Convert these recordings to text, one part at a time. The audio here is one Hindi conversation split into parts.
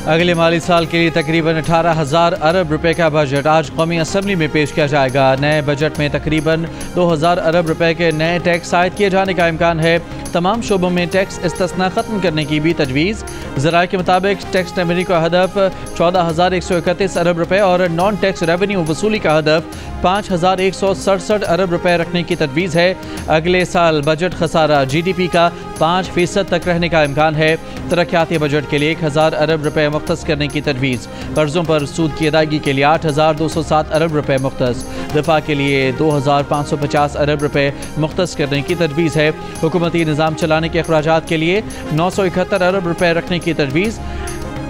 अगले माली साल के लिए तकरीबन 18,000 अरब रुपए का बजट आज कौमी असम्बली में पेश किया जाएगा। नए बजट में तकरीबन 2,000 अरब रुपए के नए टैक्स आयद किए जाने का इम्कान है। तमाम शोबों में टैक्स इस्तिस्ना ख़त्म करने की भी तजवीज़। ज़राए के मुताबिक टैक्स रेवेन्यू का हदफ 14,131 अरब रुपए और नॉन टैक्स रेवेन्यू वसूली का हदफ 5,167 अरब रुपए रखने की तजवीज़ है। अगले साल बजट खसारा GDP का 5% तक रहने का इम्कान है। तरक्याती बजट के लिए 1,000 अरब रुपए मुख्तस करने की तजवीज़। कर्ज़ों पर सूद की अदायगी के लिए 8,207 अरब रुपए मुख्तस। दिफा के लिए 2,550 अरब रुपए मुख्तस करने की तजवीज़ है। हुकूमती निज़ाम चलाने के अखराजात के लिए 971 अरब रुपए रखने की तजवीज़।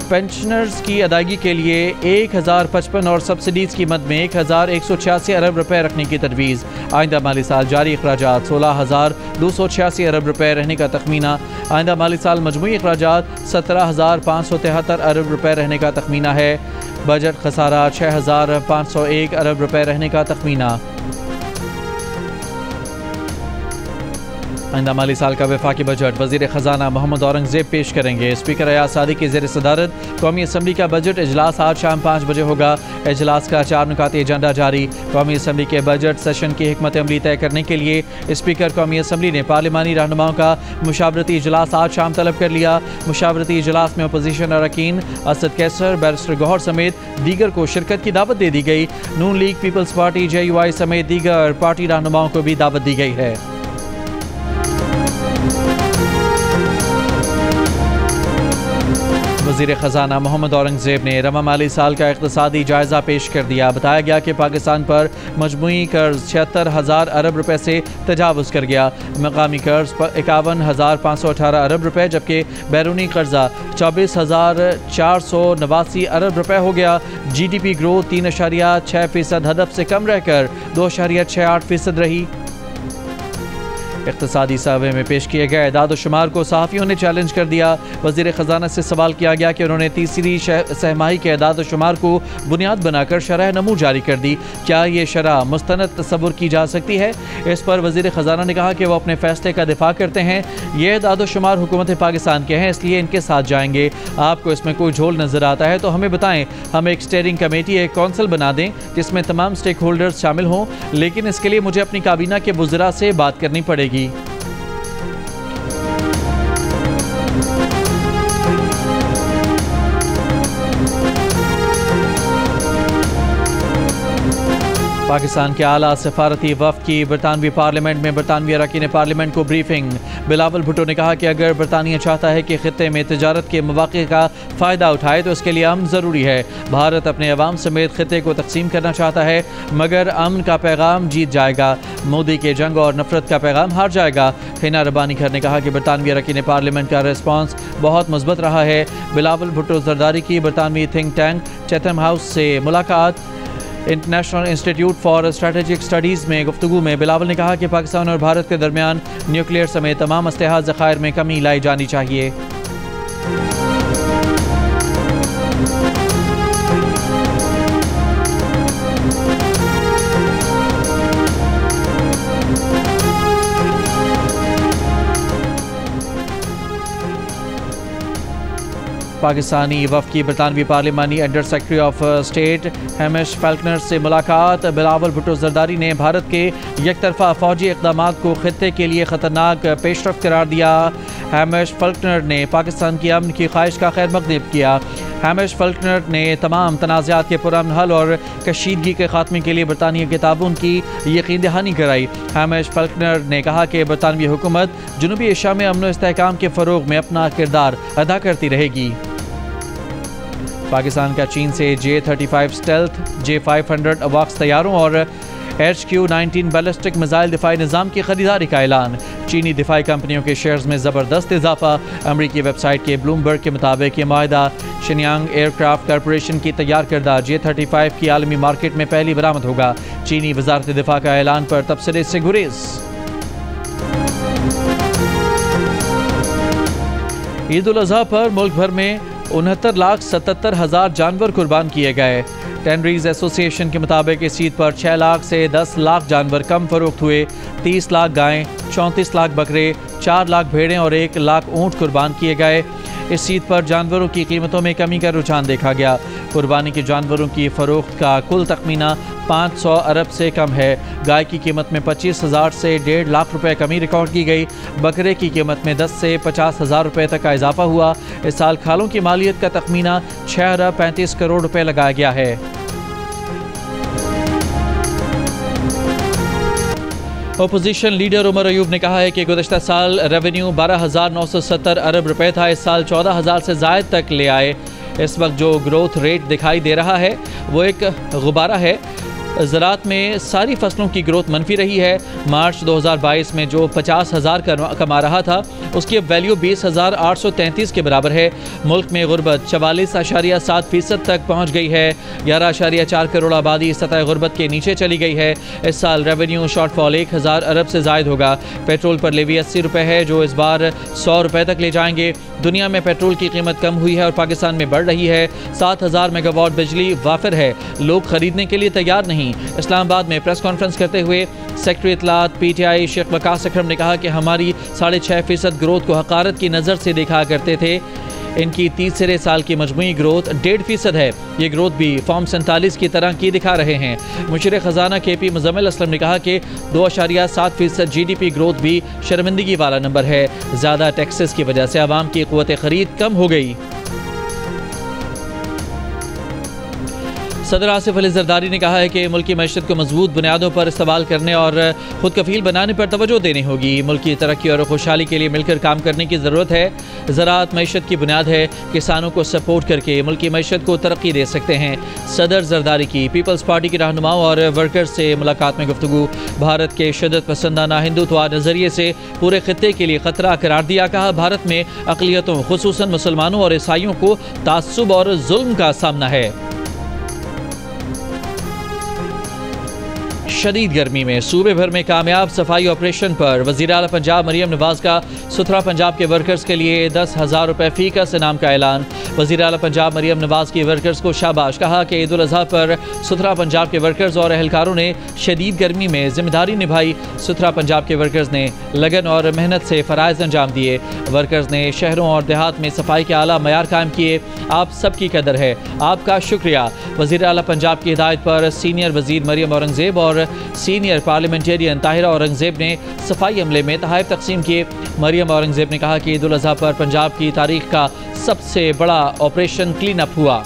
पेंशनर्स की अदायगी के लिए 1,055 और सब्सिडीज़ की मद में 1,186 अरब रुपए रखने की तजवीज़। आइंदा माली साल जारी अखराजात 16,286 अरब रुपए रहने का तखमीना। आइंदा माली साल मजमूई अखराजात 17,573 अरब रुपए रहने का तखमीना है। बजट खसारा 6,501 अरब रुपए रहने का तखमीना। आइंदा माली साल का वफाकी बजट वज़ीर ख़जाना मोहम्मद औरंगज़ेब पेश करेंगे। स्पीकर अयाज सादी की ज़ेर सदारत कौमी असम्बली का बजट इजलास आज शाम 5 बजे होगा। इजलास का 4 नुकाती एजेंडा जारी। कौमी असम्बली के बजट सेशन की हिकमत अमली तय करने के लिए स्पीकर कौमी असम्बली ने पार्लिमानी रहनुमाओं का मुशावरती इजलास आज शाम तलब कर लिया। मुशावरती इजलास में अपोजिशन अरकान असद कैसर, बैरिस्टर गौहर समेत दीगर को शिरकत की दावत दे दी गई। नून लीग, पीपल्स पार्टी, JUI समेत दीगर पार्टी रहनुमाओं को भी दावत दी गई है। वज़ीर ख़जाना मोहम्मद औरंगज़ेब ने रवा माली साल का इक़्तिसादी जायज़ा पेश कर दिया। बताया गया कि पाकिस्तान पर मजमूई कर्ज 76,000 अरब रुपए से तजावुज़ कर गया। मकामी कर्ज 51,518 अरब रुपए जबकि बैरूनी कर्जा 24,489 अरब रुपए हो गया। GDP ग्रोथ 3.6% हदफ से कम रहकर 2.68% रही। इक़्तिसादी सर्वे में पेश किए गए एदाद व शुमार को सहाफ़ियों ने चैलेंज कर दिया। वज़ीर ख़जाना से सवाल किया गया कि उन्होंने तीसरी सहमाही के एदाद व शुमार को बुनियाद बनाकर शरह नमू जारी कर दी। क्या ये शरह मुस्तनद तस्वुर की जा सकती है? इस पर वज़ीर ख़जाना ने कहा कि वो अपने फ़ैसले का दिफा करते हैं। ये एदाद व शुमार हुकूमत पाकिस्तान के हैं, इसलिए इनके साथ जाएंगे। आपको इसमें कोई झोल नज़र आता है तो हमें बताएं। हम एक स्टीयरिंग कमेटी, एक कौंसिल बना दें जिसमें तमाम स्टेक होल्डर्स शामिल हों, लेकिन इसके लिए मुझे अपनी काबीना के वुज़रा से बात करनी पड़ेगी। पाकिस्तान के आला सफारती वफ़द की बरतानवी पार्लियामेंट में बरतानवी अरकान पार्लियामेंट को ब्रीफिंग। बिलावल भुट्टो ने कहा कि अगर बरतानिया चाहता है कि खित्ते में तिजारत के मौक़े का फ़ायदा उठाए तो इसके लिए अमन ज़रूरी है। भारत अपने अवाम समेत खित्ते को तकसीम करना चाहता है मगर अमन का पैगाम जीत जाएगा। मोदी के जंग और नफरत का पैगाम हार जाएगा। हिना रब्बानी खर ने कहा कि बरतानवी अरकान पार्लियामेंट का रिस्पॉन्स बहुत मुस्बत रहा है। बिलावल भुट्टो जरदारी की बरतानवी थिंक टैंक चैथम हाउस से मुलाकात। International institute for strategic studies में गुफ्तगू में बिलावल ने कहा कि पाकिस्तान और भारत के दरमियान न्यूक्लियर समेत तमाम असलहा ज़खायर में कमी लाई जानी चाहिए। पाकिस्तानी वफ़द की बरतानवी पार्लिमानी under secretary of state Hamish Falconer से मुलाकात। बिलावल भुट्टो जरदारी ने भारत के एकतरफा फौजी इक़दामात को खित्ते के लिए ख़तरनाक पेशरफ्त करार दिया। हैमिश फेल्कनर ने पाकिस्तान की अमन की ख्वाहिश का खैर मक़दम किया। हैमिश फेल्कनर ने तमाम तनाज़ात के पुरअमन हल और कशीदगी के खात्मे के लिए बरतानिया के ताउन की यकीन दहानी कराई। हैमिश फेल्कनर ने कहा कि बरतानवी हुकूमत जनूबी एशिया में अमन व इस्तेहकाम के फ़रोग़ में अपना किरदार अदा करती रहेगी। पाकिस्तान का चीन से J-35 स्टेल्थ, J-500 अवाक्स तैयारों और HQ-19 बैलिस्टिक मिसाइल दिफाई निज़ाम की खरीदारी का ऐलान। चीनी दिफाई कंपनियों के शेयर्स में ज़बरदस्त इजाफा। अमरीकी वेबसाइट के ब्लूमबर्ग के मुताबिक ये माहिदा शिनयांग एयरक्राफ्ट कॉरपोरेशन की तैयार करदा J-35 की आलमी मार्केट में पहली बरामद होगा। चीनी वजारत दिफा का ऐलान पर तबसरे से गुरेज। ईद उल अज़हा पर मुल्क भर में 69,77,000 जानवर कुर्बान किए गए। टेनरीज एसोसिएशन के मुताबिक इस ईद पर 6 लाख से 10 लाख जानवर कम फरोख्त हुए। 30 लाख गायें, 34 लाख बकरे, 4 लाख भेड़ें और 1 लाख ऊँट कुर्बान किए गए। इस ईद पर जानवरों की कीमतों में कमी का रुझान देखा गया। कुर्बानी के जानवरों की फ़रोख्त का कुल तखमीना 500 अरब से कम है। गाय की कीमत में 25,000 से 1.5 लाख रुपए कमी रिकॉर्ड की गई। बकरे की कीमत में 10 से 50,000 रुपए तक का इजाफा हुआ। इस साल खालों की मालियत का तखमीना 6 अरब 35 करोड़ रुपए लगाया गया है। ओपोजिशन लीडर उमर अयूब ने कहा है कि गुज़श्ता साल रेवेन्यू 12,970 अरब रुपए था, इस साल 14,000 से ज़ायद तक ले आए। इस वक्त जो ग्रोथ रेट दिखाई दे रहा है वो एक गुब्बारा है। ज़राअत में सारी फसलों की ग्रोथ मनफी रही है। मार्च 2022 में जो 50,000 कमा रहा था उसकी अब वैल्यू 20,833 के बराबर है। मुल्क में गुर्बत 44.7% तक पहुँच गई है। 11.4 करोड़ आबादी सतह गुर्बत के नीचे चली गई है। इस साल रेवेन्यू शॉर्टफॉल 1,000 अरब से ज़ायद होगा। पेट्रोल पर लेवी 80 रुपये है जो इस बार 100 रुपये तक ले जाएंगे। दुनिया में पेट्रोल की कीमत कम हुई है और पाकिस्तान में बढ़ रही है। 7,000 मेगावाट बिजली वाफिर है, लोग खरीदने के लिए तैयार नहीं। इस्लामाबाद में प्रेस कॉन्फ्रेंस करते हुए सेक्रेटरी इत्तलात PTI शेख वकास अकरम ने कहा कि हमारी 6.5% ग्रोथ को हकारत की नज़र से देखा करते थे। इनकी तीसरे साल की मजमूई ग्रोथ 1.5% है। ये ग्रोथ भी फॉर्म 47 की तरह की दिखा रहे हैं। मुशीर ख़जाना KP मुज़म्मिल असलम ने कहा कि 2.7% GDP ग्रोथ भी शर्मिंदगी वाला नंबर है। ज़्यादा टैक्सेस की वजह से आवाम की क़ुव्वत ख़रीद कम हो गई। सदर आसिफ अली जरदारी ने कहा है कि मुल्क की मईशत को मजबूत बुनियादों पर इस्तेमाल करने और खुद कफील बनाने पर तवज्जो देनी होगी। मुल्क की तरक्की और खुशहाली के लिए मिलकर काम करने की ज़रूरत है। ज़राअत मईशत की बुनियाद है। किसानों को सपोर्ट करके मुल्क की मईशत को तरक्की दे सकते हैं। सदर जरदारी की पीपल्स पार्टी के रहनुमाओं और वर्कर्स से मुलाकात में गुफ्तगू। भारत के शिद्दत पसंदाना हिंदुत्व नज़रिए से पूरे खित्ते के लिए ख़तरा करार दिया। कहा भारत में अक़लियतों खुसूसन मुसलमानों और ईसाइयों को तासुब और जुल्म का सामना है। शदीद गर्मी में सूबे भर में कामयाब सफाई ऑपरेशन पर वज़ीर आला पंजाब मरियम नवाज का सुथरा पंजाब के वर्कर्स के लिए 10,000 रुपये फ़ी का इनाम का ऐलान। वज़ीर आला पंजाब मरियम नवाज की वर्कर्स को शाबाश। कहा कि ईद उल अज़हा पर सुथरा पंजाब के वर्कर्स और एहलकारों ने शदीद गर्मी में जिम्मेदारी निभाई। सुथरा पंजाब के वर्कर्स ने लगन और मेहनत से फ़राइज़ अंजाम दिए। वर्कर्स ने शहरों और देहात में सफाई के आला मयार कायम किए। आप सबकी कदर है, आपका शुक्रिया। वज़ीर आला पंजाब की हिदायत पर सीनियर वज़ीर मरियम औरंगज़ेब और सीनियर पार्लियामेंटेरियन ताहिरा औरंगज़ेब ने सफाई अमले में तोहफ़े तकसीम किए। मरियम औरंगज़ेब ने कहा कि ईद उल अज़हा पर पंजाब की तारीख का सबसे बड़ा ऑपरेशन क्लीन अप हुआ।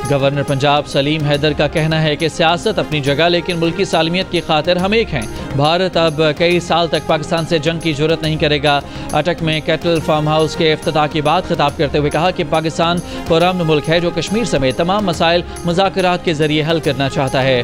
गवर्नर पंजाब सलीम हैदर का कहना है कि सियासत अपनी जगह लेकिन मुल्क की सालमियत की खातिर हम एक हैं। भारत अब कई साल तक पाकिस्तान से जंग की जरूरत नहीं करेगा। अटक में कैटल फार्म हाउस के इफ्तिताह के बाद खिताब करते हुए कहा कि पाकिस्तान पुरअमन मुल्क है जो कश्मीर समेत तमाम मसाइल मुज़ाकरात के जरिए हल करना चाहता है।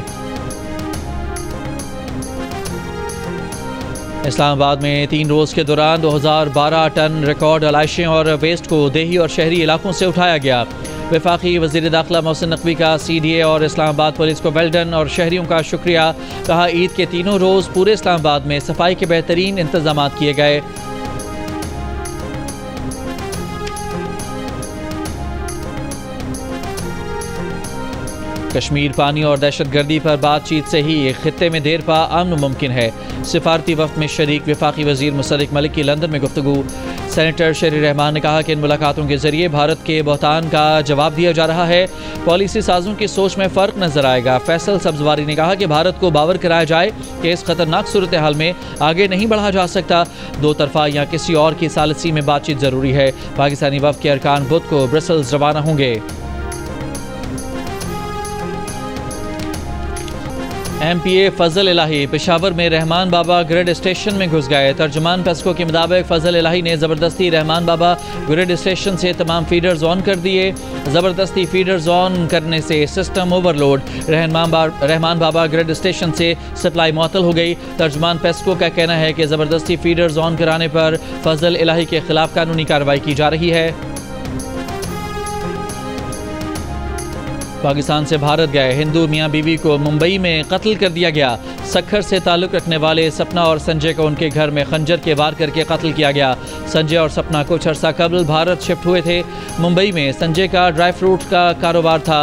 इस्लामाबाद में 3 रोज़ के दौरान 2012 टन रिकॉर्ड अलाइशें और वेस्ट को देही और शहरी इलाकों से उठाया गया। वफाकी वज़ीर दाखिला मोहसिन नकवी का CDA और इस्लामाबाद पुलिस को वेल्डन और शहरियों का शुक्रिया। कहा ईद के तीनों रोज़ पूरे इस्लामाबाद में सफाई के बेहतरीन इंतजाम किए गए। कश्मीर पानी और दहशतगर्दी पर बातचीत से ही खित्ते में देर पा अमन मुमकिन है। सिफारती वफ़द में शरीक वफाकी वज़ीर मुसर्रिक मलिक की लंदन में गुफ्तगू। सेनेटर शेर रहमान ने कहा कि इन मुलाकातों के जरिए भारत के बहतान का जवाब दिया जा रहा है। पॉलिसी साजों की सोच में फ़र्क नजर आएगा। फैसल सब्जवारी ने कहा कि भारत को बावर कराया जाए कि इस खतरनाक सूरत हाल में आगे नहीं बढ़ा जा सकता। दो तरफा या किसी और की सालसी में बातचीत ज़रूरी है। पाकिस्तानी वफ़द के अरकान बुध को ब्रसल्स रवाना होंगे। MPA फजल इलाही पेशावर में रहमान बाबा ग्रिड स्टेशन में घुस गए। तर्जुमान पेस्को के मुताबिक फजल इलाही ने ज़बरदस्ती रहमान बाबा ग्रिड स्टेशन से तमाम फीडर्स ऑन कर दिए। ज़बरदस्ती फीडर्स ऑन करने से सिस्टम ओवरलोड। रहमान बाबा ग्रिड स्टेशन से सप्लाई मुअत्तल हो गई। तर्जुमान पेस्को का कहना है कि ज़बरदस्ती फीडर्स ऑन कराने पर फजल इलाही के खिलाफ कानूनी कार्रवाई की जा रही है। पाकिस्तान से भारत गए हिंदू मियाँ बीवी को मुंबई में कत्ल कर दिया गया। सक्खर से ताल्लुक़ रखने वाले सपना और संजय को उनके घर में खंजर के वार करके कत्ल किया गया। संजय और सपना कुछ अर्सा कबल भारत शिफ्ट हुए थे। मुंबई में संजय का ड्राई फ्रूट का कारोबार था।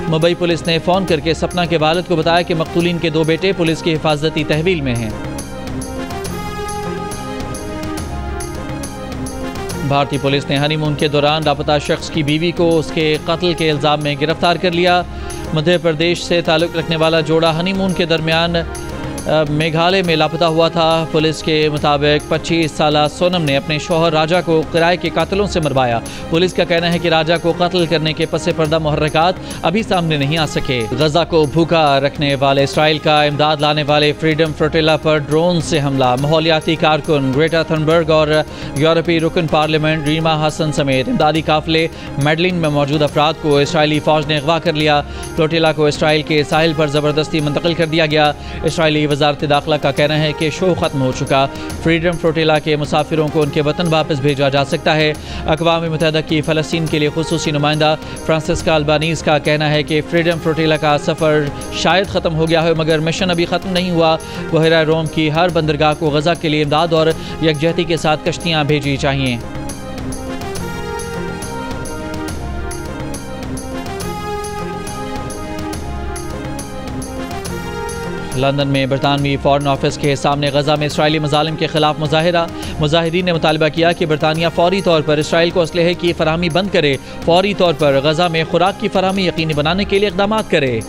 मुंबई पुलिस ने फ़ोन करके सपना के वालिद को बताया कि मक़तूलीन के 2 बेटे पुलिस की हिफाजती तहवील में हैं। भारतीय पुलिस ने हनीमून के दौरान लापता शख्स की बीवी को उसके कत्ल के इल्ज़ाम में गिरफ्तार कर लिया। मध्य प्रदेश से ताल्लुक़ रखने वाला जोड़ा हनीमून के दरमियान मेघालय में लापता हुआ था। पुलिस के मुताबिक 25 साला सोनम ने अपने शौहर राजा को किराए के कातिलों से मरवाया। पुलिस का कहना है कि राजा को कत्ल करने के पसे पर्दा मुहर्रकात अभी सामने नहीं आ सके। गजा को भूखा रखने वाले इसराइल का इमदाद लाने वाले फ्रीडम फ्लोटिला पर ड्रोन से हमला। माहौलियाती कारकुन ग्रेटा थनबर्ग और यूरोपीय रुकन पार्लियामेंट रीमा हसन समेत इमदादी काफिले मेडलिन में मौजूद अफराद को इसराइली फौज ने अगवा कर लिया। फ्लोटिला को इसराइल के साहिल पर ज़बरदस्ती मुंतकिल कर दिया गया। इसराइली वज़ारत दाखिला का कहना है कि शो ख़त्म हो चुका। फ्रीडम फ्लोटिला के मुसाफिरों को उनके वतन वापस भेजा जा सकता है। अक़वाम मुत्तहिदा की फ़लस्तीन के लिए खुसूसी नुमाइंदा फ्रांसिस्का अल्बानीज़ का कहना है कि फ्रीडम फ्लोटिला का सफ़र शायद ख़त्म हो गया है, मगर मिशन अभी ख़त्म नहीं हुआ। बहरा रोम की हर बंदरगाह को गज़ा के लिए इमदाद और यकजहती के साथ कश्तियाँ भेजी चाहिए। लंदन में बरतानवी फॉरेन ऑफिस के सामने गजा में इसराइली मज़ालिम के खिलाफ मुजाहिरा। मुजाहिदीन ने मुतालबा किया कि बरतानिया फौरी तौर पर इसराइल को असलहे की फराहमी बंद करे, फौरी तौर पर गजा में खुराक की फराहमी यकीनी बनाने के लिए इक़दाम करे।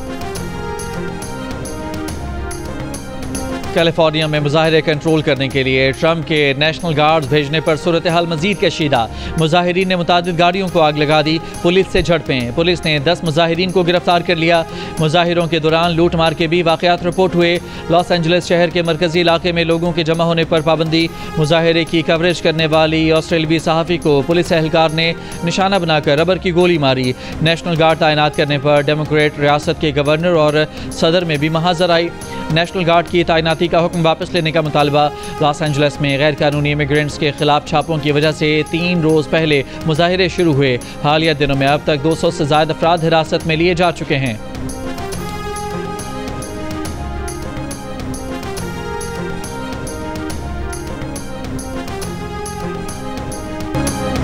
कैलिफोर्निया में मुजाहिरे कंट्रोल करने के लिए ट्रंप के नेशनल गार्ड्स भेजने पर सूरत हाल मजीद कशीदा। मुजाहिरीन ने मुतादिद गाड़ियों को आग लगा दी। पुलिस से झड़पें। पुलिस ने 10 मुजाहिरीन को गिरफ्तार कर लिया। मुजाहिरों के दौरान लूट मार के भी वाक़यात रिपोर्ट हुए। लॉस एंजलिस शहर के मरकजी इलाके में लोगों के जमा होने पर पाबंदी। मुजाहिरे की कवरेज करने वाली ऑस्ट्रेलियावी सहाफ़ी को पुलिस एहलकार ने निशाना बनाकर रबर की गोली मारी। नेशनल गार्ड तैनात करने पर डेमोक्रेट रियासत के गवर्नर और सदर में भी महाजर आई। नेशनल गार्ड की तैनाती का हुक्म वापस लेने का मुतालबा। लॉस एंजलिस में गैर कानूनी इमिग्रेंट्स के खिलाफ छापों की वजह से 3 रोज़ पहले मुजाहिरे शुरू हुए। हालिया दिनों में अब तक 200 से ज़्यादा अफराद हिरासत में लिए जा चुके हैं।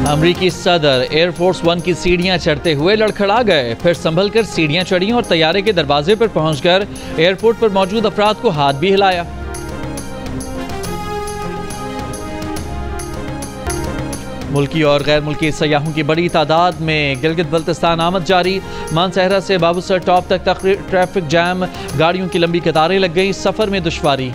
अमरीकी सदर एयरफोर्स 1 की सीढ़ियां चढ़ते हुए लड़खड़ा गए, फिर संभल कर सीढ़ियां चढ़ी और तैयारे के दरवाजे पर पहुंचकर एयरपोर्ट पर मौजूद अफराद को हाथ भी हिलाया। मुल्की और गैर मुल्की सयाहों की बड़ी तादाद में गिलगित बल्तिस्तान आमद जारी। मानसहरा से बाबूसर टॉप तक ट्रैफिक जैम, गाड़ियों की लंबी कतारें लग गई, सफ़र में दुश्वारी।